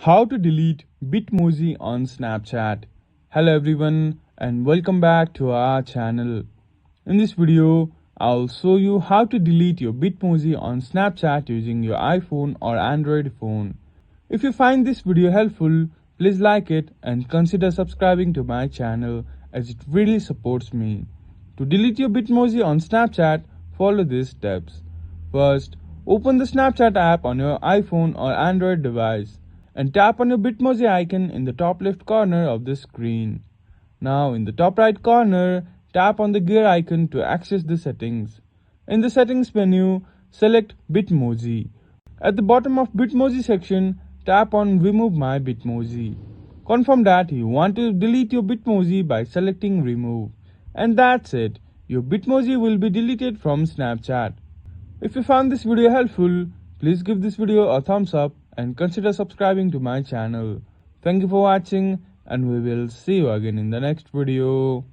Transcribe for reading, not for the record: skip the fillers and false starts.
How to delete Bitmoji on Snapchat. Hello everyone and welcome back to our channel. In this video, I'll show you how to delete your Bitmoji on Snapchat using your iPhone or Android phone. If you find this video helpful, please like it and consider subscribing to my channel as it really supports me. To delete your Bitmoji on Snapchat, follow these steps. First, open the Snapchat app on your iPhone or Android device and tap on your Bitmoji icon in the top left corner of the screen. Now in the top right corner, tap on the gear icon to access the settings. In the settings menu, select Bitmoji. At the bottom of Bitmoji section, tap on Remove My Bitmoji. Confirm that you want to delete your Bitmoji by selecting Remove. And that's it. Your Bitmoji will be deleted from Snapchat. If you found this video helpful, please give this video a thumbs up and consider subscribing to my channel. Thank you for watching and we will see you again in the next video.